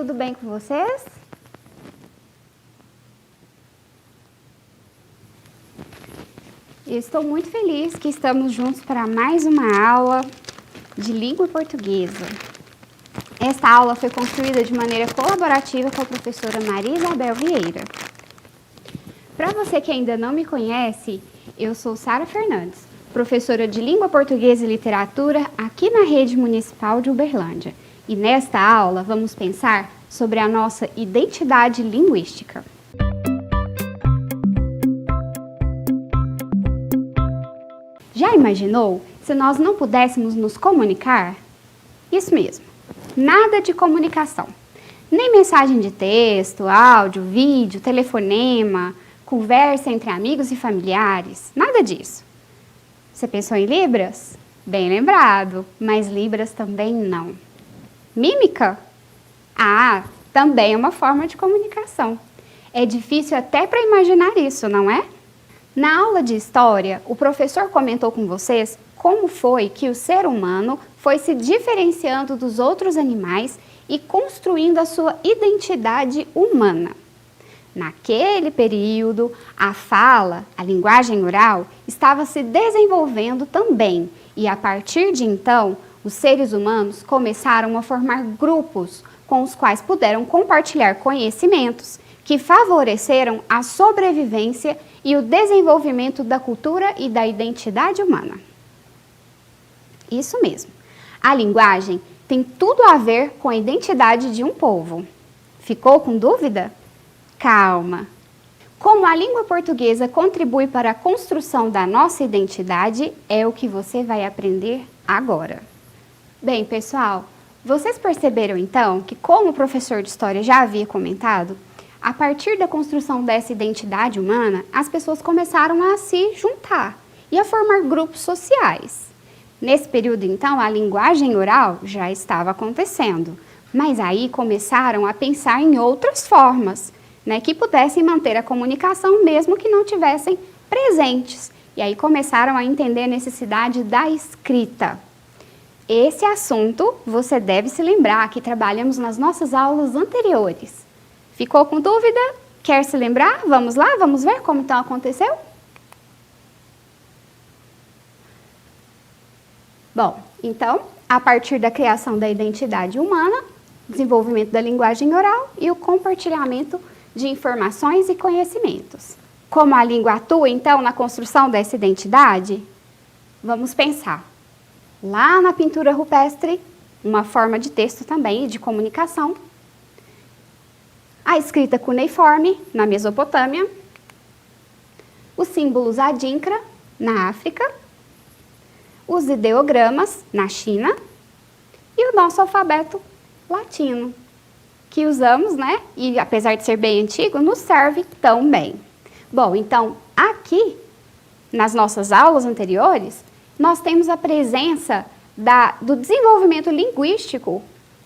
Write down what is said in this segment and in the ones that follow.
tudo bem com vocês? Eu estou muito feliz que estamos juntos para mais uma aula de língua portuguesa. Esta aula foi construída de maneira colaborativa com a professora Maria Isabel Vieira. Para você que ainda não me conhece, eu sou Sara Fernandes, professora de Língua Portuguesa e Literatura aqui na Rede Municipal de Uberlândia. E nesta aula vamos pensar sobre a nossa identidade linguística. Já imaginou se nós não pudéssemos nos comunicar? Isso mesmo, nada de comunicação. Nem mensagem de texto, áudio, vídeo, telefonema, conversa entre amigos e familiares, nada disso. Você pensou em Libras? Bem lembrado, mas Libras também não. Mímica? Ah, também é uma forma de comunicação. É difícil até para imaginar isso, não é? Na aula de História, o professor comentou com vocês como foi que o ser humano foi se diferenciando dos outros animais e construindo a sua identidade humana. Naquele período, a fala, a linguagem oral, estava se desenvolvendo também e, a partir de então, os seres humanos começaram a formar grupos com os quais puderam compartilhar conhecimentos que favoreceram a sobrevivência e o desenvolvimento da cultura e da identidade humana. Isso mesmo. A linguagem tem tudo a ver com a identidade de um povo. Ficou com dúvida? Calma! Como a língua portuguesa contribui para a construção da nossa identidade, é o que você vai aprender agora. Bem, pessoal, vocês perceberam então que, como o professor de História já havia comentado, a partir da construção dessa identidade humana, as pessoas começaram a se juntar e a formar grupos sociais. Nesse período, então, a linguagem oral já estava acontecendo, mas aí começaram a pensar em outras formas, que pudessem manter a comunicação mesmo que não tivessem presentes. E aí começaram a entender a necessidade da escrita. Esse assunto você deve se lembrar que trabalhamos nas nossas aulas anteriores. Ficou com dúvida? Quer se lembrar? Vamos lá? Vamos ver como então aconteceu? Bom, então, a partir da criação da identidade humana, desenvolvimento da linguagem oral e o compartilhamento de informações e conhecimentos. Como a língua atua, então, na construção dessa identidade? Vamos pensar. Lá na pintura rupestre, uma forma de texto também e de comunicação. A escrita cuneiforme, na Mesopotâmia. Os símbolos adinkra, na África. Os ideogramas, na China. E o nosso alfabeto latino, que usamos, e apesar de ser bem antigo, nos serve tão bem. Bom, então, aqui, nas nossas aulas anteriores, nós temos a presença do desenvolvimento linguístico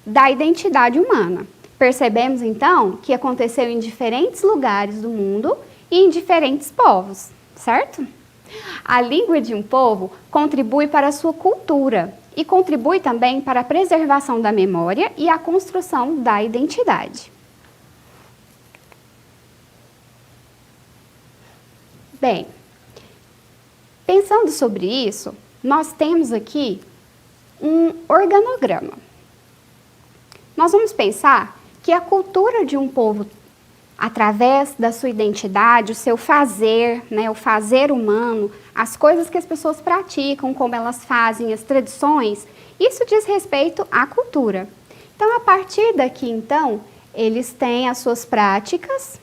da identidade humana. Percebemos, então, que aconteceu em diferentes lugares do mundo e em diferentes povos, certo? A língua de um povo contribui para a sua cultura e contribui também para a preservação da memória e a construção da identidade. Bem, pensando sobre isso, nós temos aqui um organograma. Nós vamos pensar que a cultura de um povo, através da sua identidade, o seu fazer, o fazer humano, as coisas que as pessoas praticam, como elas fazem, as tradições, isso diz respeito à cultura. Então, a partir daqui, então, eles têm as suas práticas.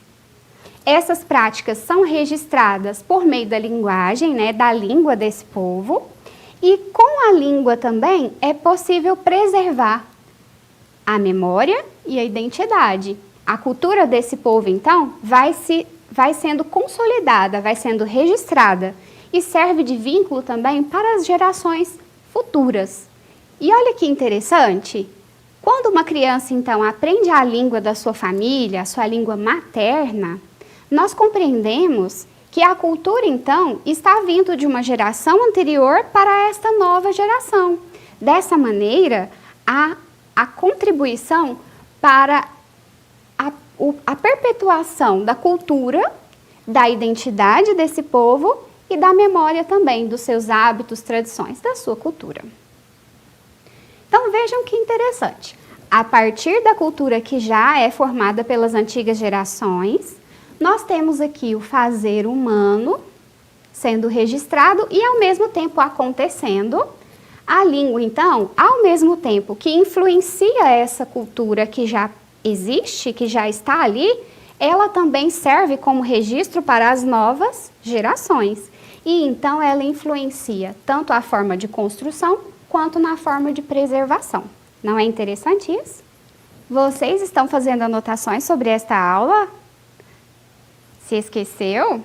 Essas práticas são registradas por meio da linguagem, da língua desse povo. E com a língua também é possível preservar a memória e a identidade. A cultura desse povo, então, vai sendo consolidada, vai sendo registrada e serve de vínculo também para as gerações futuras. E olha que interessante, quando uma criança, então, aprende a língua da sua família, a sua língua materna, nós compreendemos que a cultura, então, está vindo de uma geração anterior para esta nova geração. Dessa maneira, a contribuição para a perpetuação da cultura, da identidade desse povo e da memória também dos seus hábitos, tradições, da sua cultura. Então vejam que interessante. A partir da cultura que já é formada pelas antigas gerações, nós temos aqui o fazer humano sendo registrado e ao mesmo tempo acontecendo. A língua, então, ao mesmo tempo que influencia essa cultura que já existe, que já está ali, ela também serve como registro para as novas gerações. E então ela influencia tanto a forma de construção quanto na forma de preservação. Não é interessante isso? Vocês estão fazendo anotações sobre esta aula? Se esqueceu?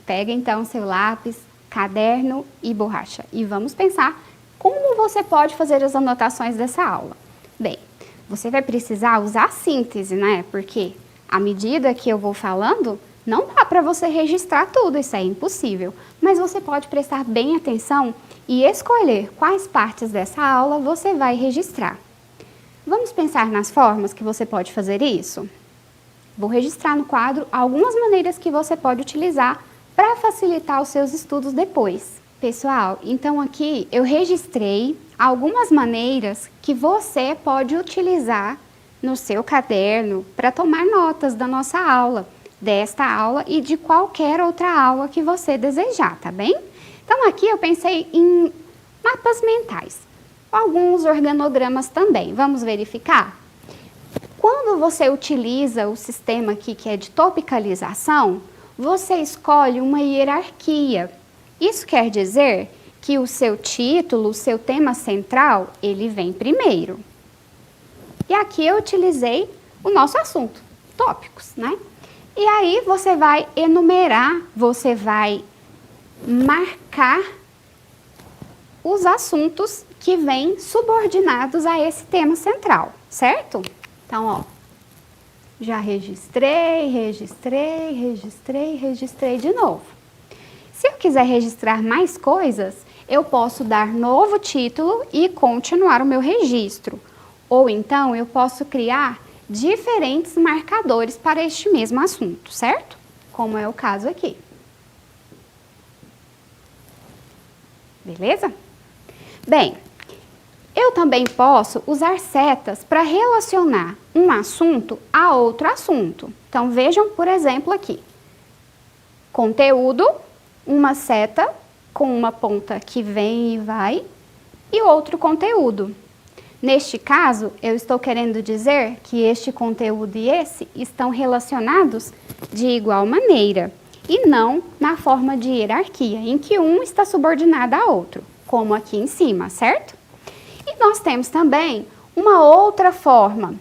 Pega então seu lápis, caderno e borracha e vamos pensar como você pode fazer as anotações dessa aula. Bem, você vai precisar usar síntese, né? Porque à medida que eu vou falando, não dá para você registrar tudo, isso é impossível. Mas você pode prestar bem atenção e escolher quais partes dessa aula você vai registrar. Vamos pensar nas formas que você pode fazer isso? Vou registrar no quadro algumas maneiras que você pode utilizar para facilitar os seus estudos depois. Pessoal, então aqui eu registrei algumas maneiras que você pode utilizar no seu caderno para tomar notas da nossa aula, desta aula e de qualquer outra aula que você desejar, tá bem? Então aqui eu pensei em mapas mentais, alguns organogramas também. Vamos verificar? Quando você utiliza o sistema aqui que é de topicalização, você escolhe uma hierarquia. Isso quer dizer que o seu título, o seu tema central, ele vem primeiro. E aqui eu utilizei o nosso assunto, tópicos, né? E aí você vai enumerar, você vai marcar os assuntos que vêm subordinados a esse tema central, certo? Então, ó, já registrei de novo. Se eu quiser registrar mais coisas, eu posso dar novo título e continuar o meu registro. Ou então eu posso criar diferentes marcadores para este mesmo assunto, certo? Como é o caso aqui. Beleza? Bem, eu também posso usar setas para relacionar um assunto a outro assunto. Então vejam, por exemplo, aqui. Conteúdo, uma seta com uma ponta que vem e vai, e outro conteúdo. Neste caso, eu estou querendo dizer que este conteúdo e esse estão relacionados de igual maneira, e não na forma de hierarquia, em que um está subordinado a outro, como aqui em cima, certo? E nós temos também uma outra forma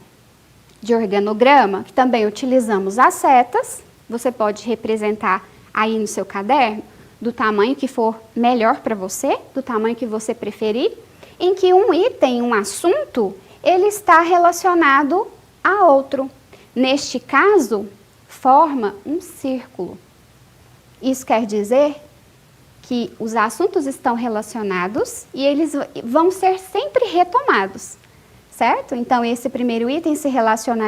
de organograma, que também utilizamos as setas. Você pode representar aí no seu caderno, do tamanho que for melhor para você, do tamanho que você preferir, em que um item, um assunto, ele está relacionado a outro. Neste caso, forma um círculo. Isso quer dizer que os assuntos estão relacionados e eles vão ser sempre retomados, certo? Então, esse primeiro item se relaciona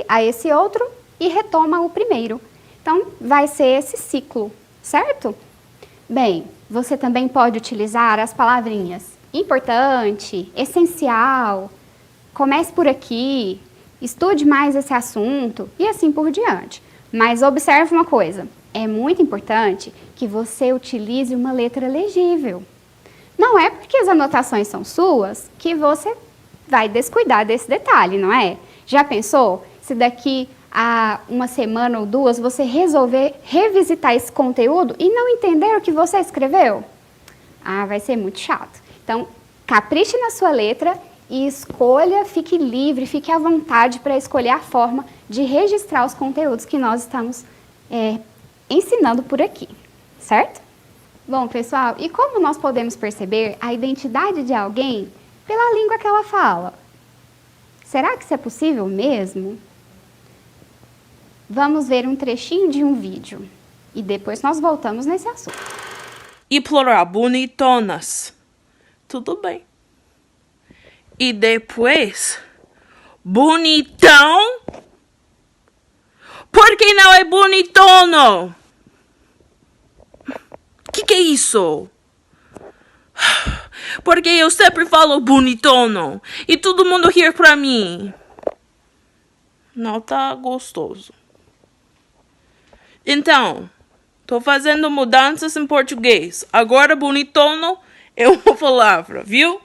a esse outro e retoma o primeiro. Então, vai ser esse ciclo, certo? Bem, você também pode utilizar as palavrinhas importante, essencial, comece por aqui, estude mais esse assunto e assim por diante. Mas observe uma coisa, é muito importante que você utilize uma letra legível. Não é porque as anotações são suas que você vai descuidar desse detalhe, não é? Já pensou se daqui a uma semana ou duas você resolver revisitar esse conteúdo e não entender o que você escreveu? Ah, vai ser muito chato. Então, capriche na sua letra e escolha, fique livre, fique à vontade para escolher a forma de registrar os conteúdos que nós estamos ensinando por aqui, certo? Bom, pessoal, e como nós podemos perceber a identidade de alguém pela língua que ela fala? Será que isso é possível mesmo? Vamos ver um trechinho de um vídeo e depois nós voltamos nesse assunto. Implorar bonitonas. Tudo bem. E depois, bonitão. Porque não é bonitono? Que é isso? Porque eu sempre falo bonitono e todo mundo ri pra mim. Não tá gostoso. Então, tô fazendo mudanças em português. Agora bonitono é uma palavra, viu?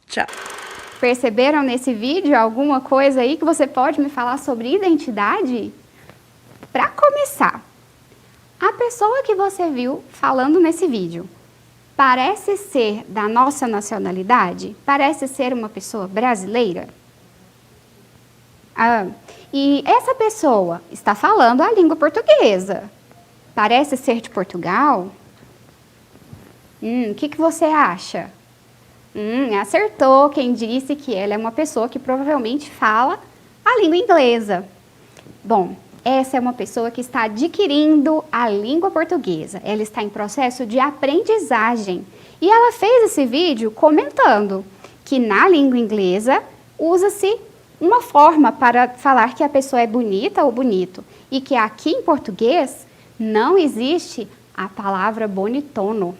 Tchau. Perceberam nesse vídeo alguma coisa aí que você pode me falar sobre identidade? Para começar, a pessoa que você viu falando nesse vídeo parece ser da nossa nacionalidade? Parece ser uma pessoa brasileira? E essa pessoa está falando a língua portuguesa. Parece ser de Portugal? O que você acha? Acertou quem disse que ela é uma pessoa que provavelmente fala a língua inglesa. Bom, essa é uma pessoa que está adquirindo a língua portuguesa. Ela está em processo de aprendizagem. E ela fez esse vídeo comentando que na língua inglesa usa-se uma forma para falar que a pessoa é bonita ou bonito. E que aqui em português não existe a palavra bonitono.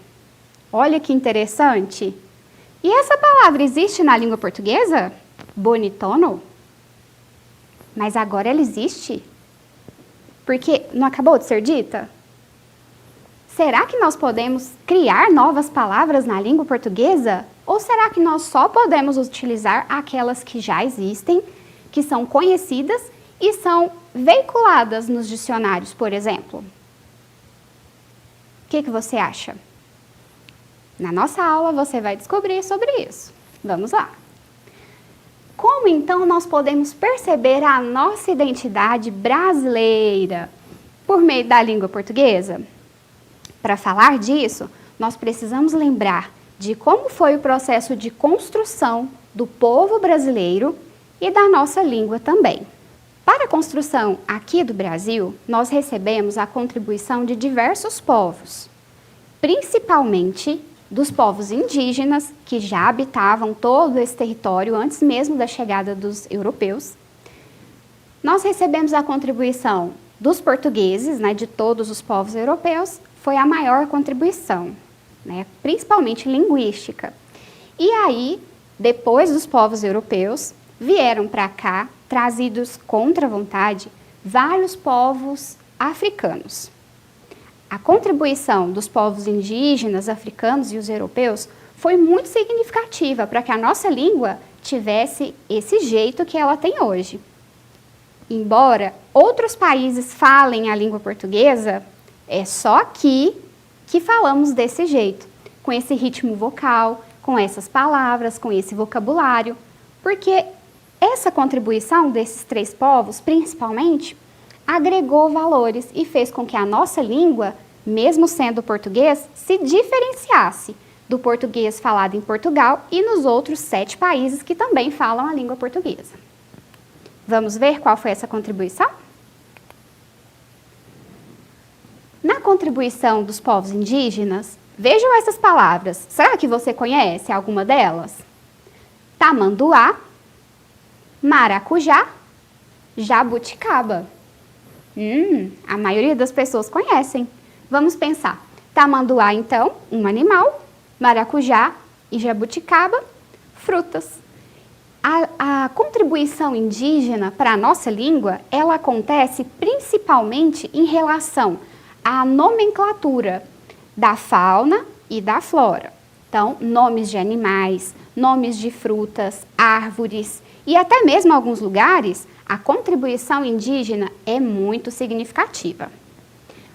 Olha que interessante. E essa palavra existe na língua portuguesa? Bonitono? Mas agora ela existe? Porque não acabou de ser dita? Será que nós podemos criar novas palavras na língua portuguesa? Ou será que nós só podemos utilizar aquelas que já existem, que são conhecidas e são veiculadas nos dicionários, por exemplo? O que você acha? Na nossa aula você vai descobrir sobre isso. Vamos lá. Como então nós podemos perceber a nossa identidade brasileira por meio da língua portuguesa? Para falar disso, nós precisamos lembrar de como foi o processo de construção do povo brasileiro e da nossa língua também. Para a construção aqui do Brasil, nós recebemos a contribuição de diversos povos, principalmente dos povos indígenas, que já habitavam todo esse território antes mesmo da chegada dos europeus. Nós recebemos a contribuição dos portugueses, de todos os povos europeus, foi a maior contribuição, principalmente linguística. E aí, depois dos povos europeus, vieram para cá, trazidos contra a vontade, vários povos africanos. A contribuição dos povos indígenas, africanos e os europeus foi muito significativa para que a nossa língua tivesse esse jeito que ela tem hoje. Embora outros países falem a língua portuguesa, é só aqui que falamos desse jeito, com esse ritmo vocal, com essas palavras, com esse vocabulário, porque essa contribuição desses três povos, principalmente, agregou valores e fez com que a nossa língua, mesmo sendo português, se diferenciasse do português falado em Portugal e nos outros 7 países que também falam a língua portuguesa. Vamos ver qual foi essa contribuição? Na contribuição dos povos indígenas, vejam essas palavras. Será que você conhece alguma delas? Tamanduá, maracujá, jabuticaba. A maioria das pessoas conhecem. Vamos pensar. Tamanduá, então, um animal. Maracujá e jabuticaba, frutas. A contribuição indígena para a nossa língua, ela acontece principalmente em relação à nomenclatura da fauna e da flora. Então, nomes de animais, nomes de frutas, árvores e até mesmo em alguns lugares, a contribuição indígena é muito significativa.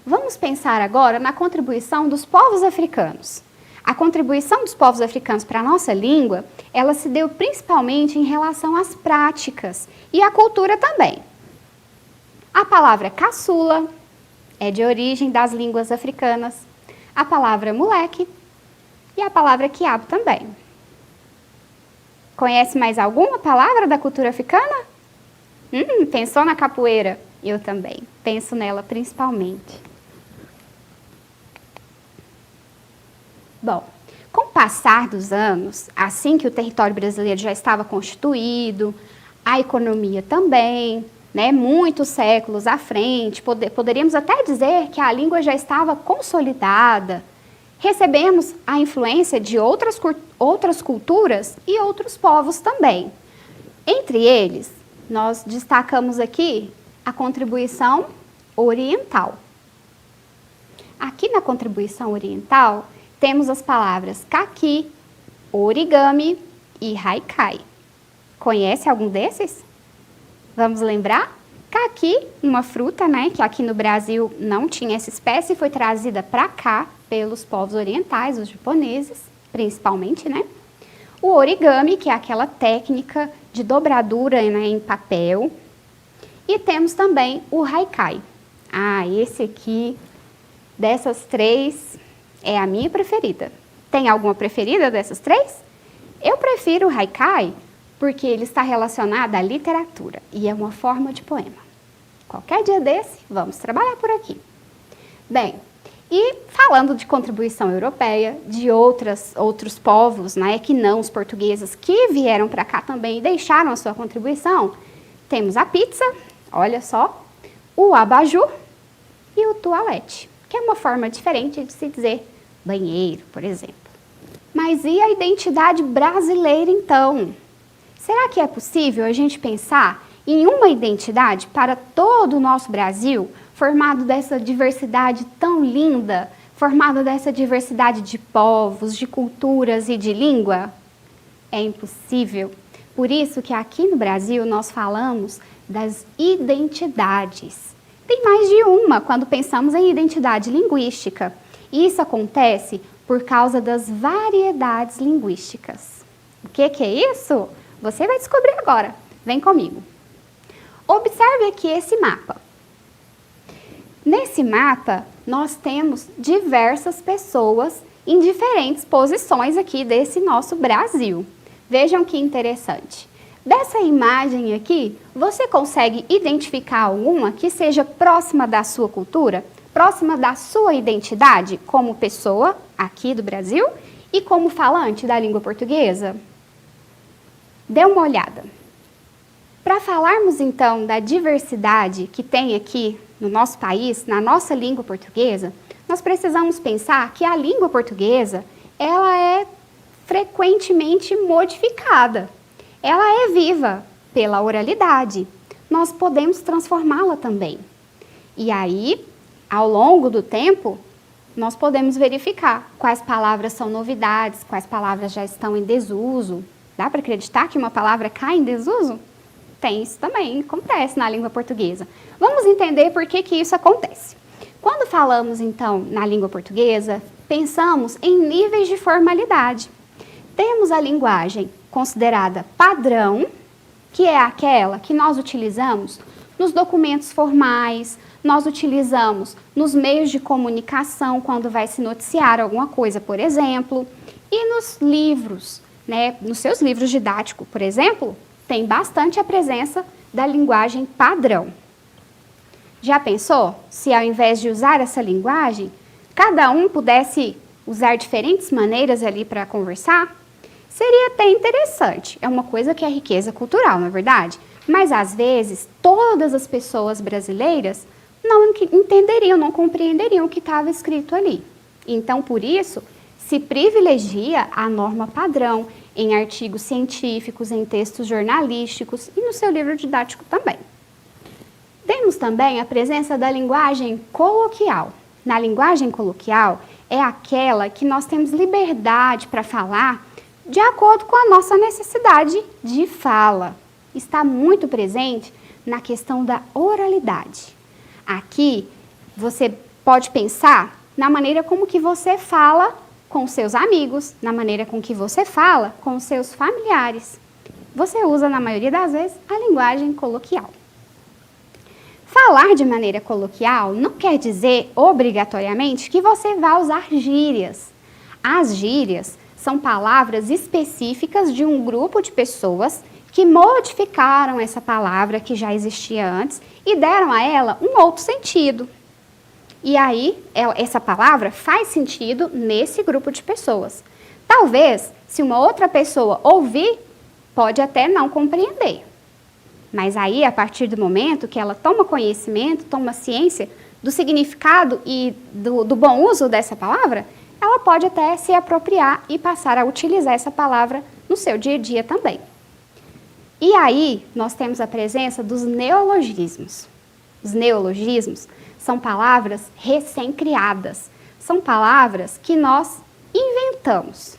Vamos pensar agora na contribuição dos povos africanos. A contribuição dos povos africanos para a nossa língua, ela se deu principalmente em relação às práticas e à cultura também. A palavra caçula é de origem das línguas africanas, a palavra moleque e a palavra quiabo também. Conhece mais alguma palavra da cultura africana? Pensou na capoeira? Eu também, penso nela principalmente. Bom, com o passar dos anos, assim que o território brasileiro já estava constituído, a economia também, né, muitos séculos à frente, poderíamos até dizer que a língua já estava consolidada. Recebemos a influência de outras culturas e outros povos também. Entre eles, nós destacamos aqui a contribuição oriental. Aqui na contribuição oriental, temos as palavras caqui, origami e haikai. Conhece algum desses? Vamos lembrar? Caqui, uma fruta, né, que aqui no Brasil não tinha essa espécie, foi trazida para cá pelos povos orientais, os japoneses, principalmente, né? O origami, que é aquela técnica de dobradura, né, em papel. E temos também o haikai. Ah, esse aqui, dessas três, é a minha preferida. Tem alguma preferida dessas três? Eu prefiro o haikai porque ele está relacionado à literatura e é uma forma de poema. Qualquer dia desse, vamos trabalhar por aqui. Bem, e falando de contribuição europeia, de outros povos, né, que não os portugueses, que vieram para cá também e deixaram a sua contribuição, temos a pizza, olha só, o abajur e o toalete, que é uma forma diferente de se dizer banheiro, por exemplo. Mas e a identidade brasileira, então? Será que é possível a gente pensar em uma identidade para todo o nosso Brasil, formado dessa diversidade tão linda, formado dessa diversidade de povos, de culturas e de língua? É impossível. Por isso que aqui no Brasil nós falamos das identidades. Tem mais de uma quando pensamos em identidade linguística. E isso acontece por causa das variedades linguísticas. O que é isso? Você vai descobrir agora. Vem comigo. Observe aqui esse mapa. Nesse mapa, nós temos diversas pessoas em diferentes posições aqui desse nosso Brasil. Vejam que interessante. Dessa imagem aqui, você consegue identificar alguma que seja próxima da sua cultura, próxima da sua identidade como pessoa aqui do Brasil e como falante da língua portuguesa? Dê uma olhada. Para falarmos então da diversidade que tem aqui no nosso país, na nossa língua portuguesa, nós precisamos pensar que a língua portuguesa, ela é frequentemente modificada. Ela é viva pela oralidade. Nós podemos transformá-la também. E aí, ao longo do tempo, nós podemos verificar quais palavras são novidades, quais palavras já estão em desuso. Dá para acreditar que uma palavra cai em desuso? Tem isso também, acontece na língua portuguesa. Vamos entender por que isso acontece. Quando falamos, então, na língua portuguesa, pensamos em níveis de formalidade. Temos a linguagem considerada padrão, que é aquela que nós utilizamos nos documentos formais, nós utilizamos nos meios de comunicação quando vai se noticiar alguma coisa, por exemplo, e nos livros, né? Nos seus livros didáticos, por exemplo, tem bastante a presença da linguagem padrão. Já pensou se ao invés de usar essa linguagem, cada um pudesse usar diferentes maneiras ali para conversar? Seria até interessante, é uma coisa que é riqueza cultural, não é verdade? Mas às vezes todas as pessoas brasileiras não entenderiam, não compreenderiam o que estava escrito ali. Então, por isso, se privilegia a norma padrão em artigos científicos, em textos jornalísticos e no seu livro didático também. Temos também a presença da linguagem coloquial. Na linguagem coloquial é aquela que nós temos liberdade para falar de acordo com a nossa necessidade de fala. Está muito presente na questão da oralidade. Aqui, você pode pensar na maneira como que você fala com seus amigos, na maneira com que você fala com seus familiares. Você usa, na maioria das vezes, a linguagem coloquial. Falar de maneira coloquial não quer dizer, obrigatoriamente, que você vai usar gírias. As gírias são palavras específicas de um grupo de pessoas que modificaram essa palavra que já existia antes e deram a ela um outro sentido. E aí, essa palavra faz sentido nesse grupo de pessoas. Talvez, se uma outra pessoa ouvir, pode até não compreender. Mas aí, a partir do momento que ela toma conhecimento, toma ciência do significado e do bom uso dessa palavra, ela pode até se apropriar e passar a utilizar essa palavra no seu dia a dia também. E aí, nós temos a presença dos neologismos. Os neologismos são palavras recém-criadas. São palavras que nós inventamos.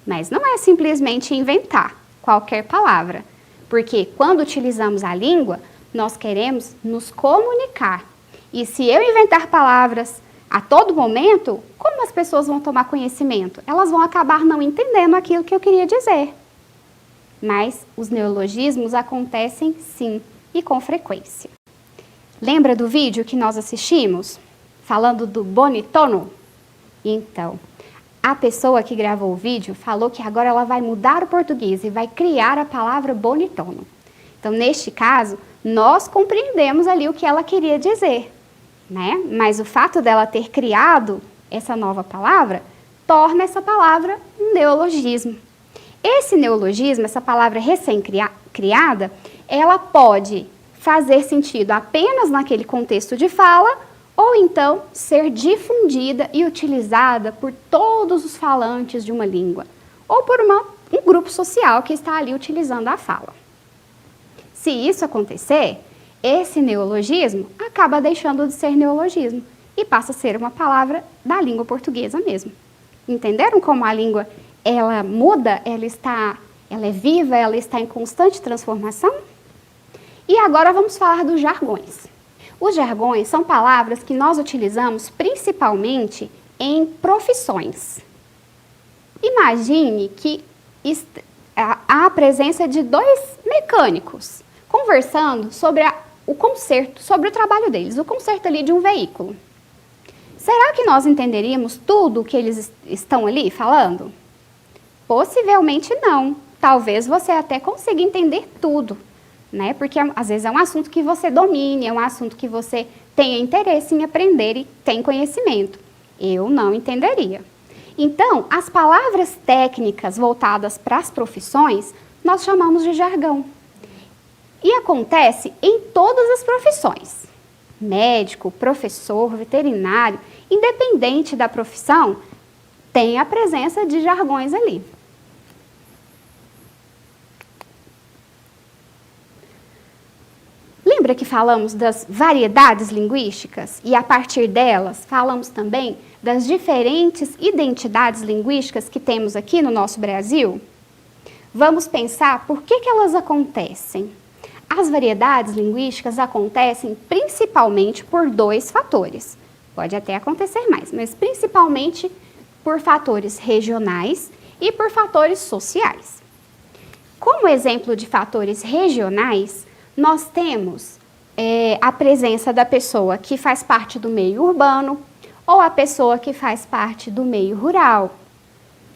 Mas não é simplesmente inventar qualquer palavra. Porque quando utilizamos a língua, nós queremos nos comunicar. E se eu inventar palavras a todo momento, como as pessoas vão tomar conhecimento? Elas vão acabar não entendendo aquilo que eu queria dizer. Mas os neologismos acontecem sim e com frequência. Lembra do vídeo que nós assistimos? Falando do bonitono? Então, a pessoa que gravou o vídeo falou que agora ela vai mudar o português e vai criar a palavra bonitono. Então, neste caso, nós compreendemos ali o que ela queria dizer, né? Mas o fato dela ter criado essa nova palavra torna essa palavra um neologismo. Esse neologismo, essa palavra recém-criada, ela pode fazer sentido apenas naquele contexto de fala, ou então ser difundida e utilizada por todos os falantes de uma língua, ou por um grupo social que está ali utilizando a fala. Se isso acontecer, esse neologismo acaba deixando de ser neologismo e passa a ser uma palavra da língua portuguesa mesmo. Entenderam como a língua ela muda, ela é viva, ela está em constante transformação? E agora vamos falar dos jargões. Os jargões são palavras que nós utilizamos principalmente em profissões. Imagine que há a presença de dois mecânicos conversando sobre o conserto, sobre o trabalho deles, o conserto ali de um veículo. Será que nós entenderíamos tudo o que eles estão ali falando? Possivelmente não. Talvez você até consiga entender tudo, né? Porque às vezes é um assunto que você domine, é um assunto que você tenha interesse em aprender e tem conhecimento. Eu não entenderia. Então, as palavras técnicas voltadas para as profissões, nós chamamos de jargão. E acontece em todas as profissões. Médico, professor, veterinário, independente da profissão, tem a presença de jargões ali. Lembra que falamos das variedades linguísticas? E a partir delas, falamos também das diferentes identidades linguísticas que temos aqui no nosso Brasil? Vamos pensar por que elas acontecem. As variedades linguísticas acontecem principalmente por dois fatores. Pode até acontecer mais, mas principalmente por fatores regionais e por fatores sociais. Como exemplo de fatores regionais, nós temos a presença da pessoa que faz parte do meio urbano ou a pessoa que faz parte do meio rural.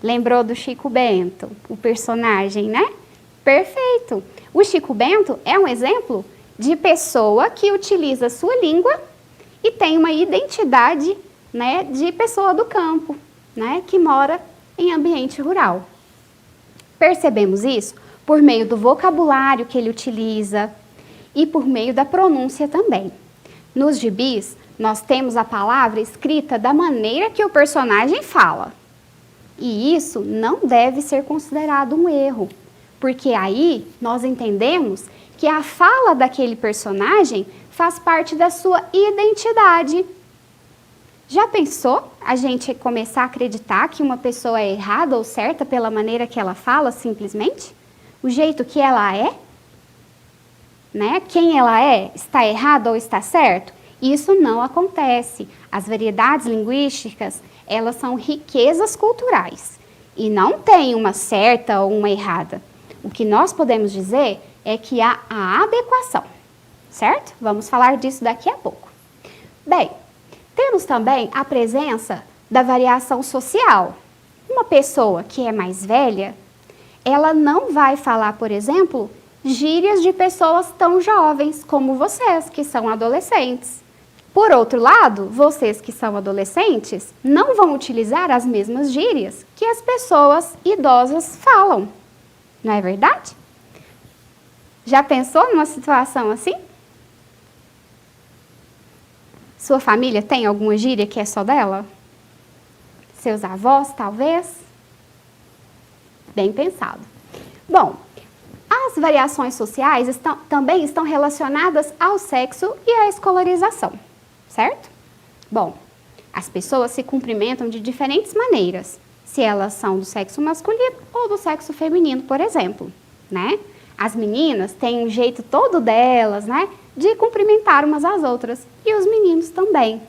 Lembrou do Chico Bento, o personagem, né? Perfeito! O Chico Bento é um exemplo de pessoa que utiliza a sua língua e tem uma identidade, né, de pessoa do campo, né, que mora em ambiente rural. Percebemos isso por meio do vocabulário que ele utiliza e por meio da pronúncia também. Nos gibis, nós temos a palavra escrita da maneira que o personagem fala. E isso não deve ser considerado um erro, porque aí nós entendemos que a fala daquele personagem faz parte da sua identidade. Já pensou a gente começar a acreditar que uma pessoa é errada ou certa pela maneira que ela fala, simplesmente? O jeito que ela é? Né? Quem ela é? Está errado ou está certo? Isso não acontece. As variedades linguísticas, elas são riquezas culturais e não tem uma certa ou uma errada. O que nós podemos dizer é que há a adequação, certo? Vamos falar disso daqui a pouco. Bem, temos também a presença da variação social. Uma pessoa que é mais velha, ela não vai falar, por exemplo, gírias de pessoas tão jovens como vocês, que são adolescentes. Por outro lado, vocês que são adolescentes não vão utilizar as mesmas gírias que as pessoas idosas falam. Não é verdade? Já pensou numa situação assim? Sua família tem alguma gíria que é só dela? Seus avós, talvez? Bem pensado. Bom, as variações sociais também estão relacionadas ao sexo e à escolarização, certo? Bom, as pessoas se cumprimentam de diferentes maneiras, se elas são do sexo masculino ou do sexo feminino, por exemplo, né? As meninas têm um jeito todo delas, né, de cumprimentar umas às outras, e os meninos também.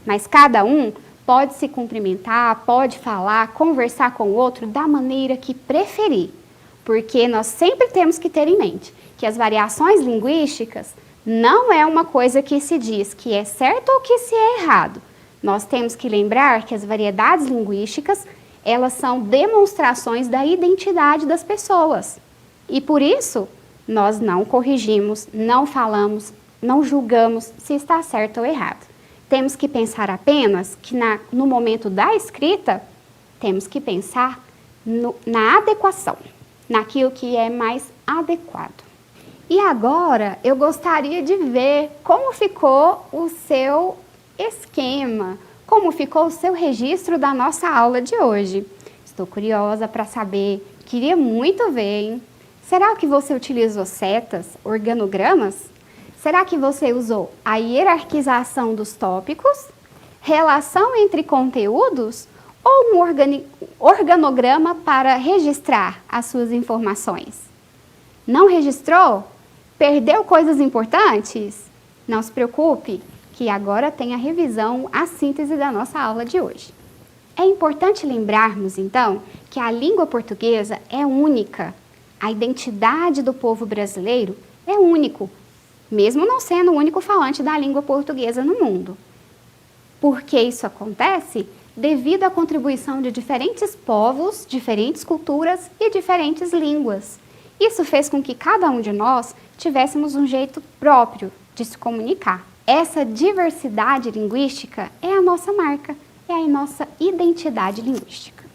Mas cada um pode se cumprimentar, pode falar, conversar com o outro da maneira que preferir, porque nós sempre temos que ter em mente que as variações linguísticas não é uma coisa que se diz que é certo ou que se é errado. Nós temos que lembrar que as variedades linguísticas, elas são demonstrações da identidade das pessoas. E por isso, nós não corrigimos, não falamos, não julgamos se está certo ou errado. Temos que pensar apenas que no momento da escrita, temos que pensar na adequação, naquilo que é mais adequado. E agora, eu gostaria de ver como ficou o seu esquema, como ficou o seu registro da nossa aula de hoje. Estou curiosa para saber, queria muito ver, hein? Será que você utilizou setas, organogramas? Será que você usou a hierarquização dos tópicos, relação entre conteúdos ou um organograma para registrar as suas informações? Não registrou? Perdeu coisas importantes? Não se preocupe, que agora tem a revisão, a síntese da nossa aula de hoje. É importante lembrarmos, então, que a língua portuguesa é única. A identidade do povo brasileiro é único, mesmo não sendo o único falante da língua portuguesa no mundo. Por que isso acontece? Devido à contribuição de diferentes povos, diferentes culturas e diferentes línguas. Isso fez com que cada um de nós tivéssemos um jeito próprio de se comunicar. Essa diversidade linguística é a nossa marca, é a nossa identidade linguística.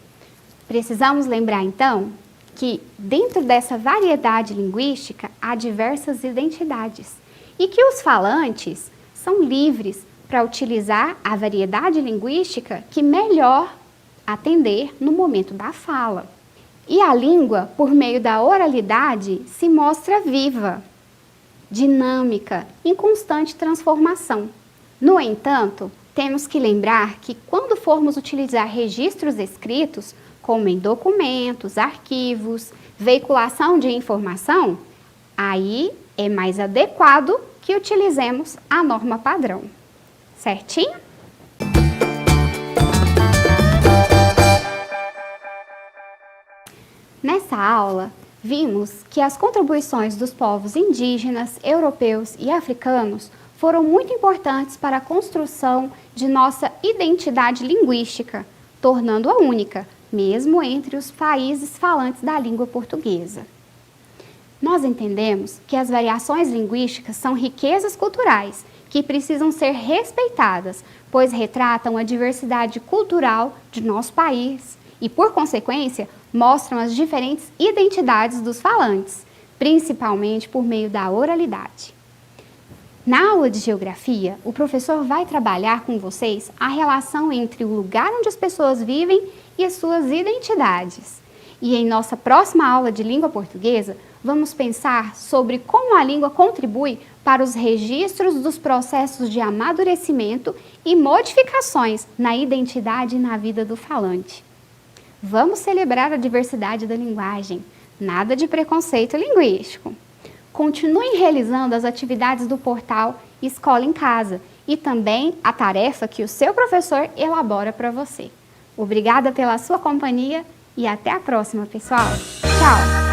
Precisamos lembrar, então, que dentro dessa variedade linguística há diversas identidades e que os falantes são livres para utilizar a variedade linguística que melhor atender no momento da fala. E a língua, por meio da oralidade, se mostra viva, dinâmica, em constante transformação. No entanto, temos que lembrar que quando formos utilizar registros escritos, como em documentos, arquivos, veiculação de informação, aí é mais adequado que utilizemos a norma padrão. Certinho? Nessa aula, vimos que as contribuições dos povos indígenas, europeus e africanos foram muito importantes para a construção de nossa identidade linguística, tornando-a única, mesmo entre os países falantes da língua portuguesa. Nós entendemos que as variações linguísticas são riquezas culturais que precisam ser respeitadas, pois retratam a diversidade cultural de nosso país e, por consequência, mostram as diferentes identidades dos falantes, principalmente por meio da oralidade. Na aula de geografia, o professor vai trabalhar com vocês a relação entre o lugar onde as pessoas vivem e as suas identidades. E em nossa próxima aula de língua portuguesa, vamos pensar sobre como a língua contribui para os registros dos processos de amadurecimento e modificações na identidade e na vida do falante. Vamos celebrar a diversidade da linguagem, nada de preconceito linguístico. Continuem realizando as atividades do portal Escola em Casa e também a tarefa que o seu professor elabora para você. Obrigada pela sua companhia e até a próxima, pessoal. Tchau!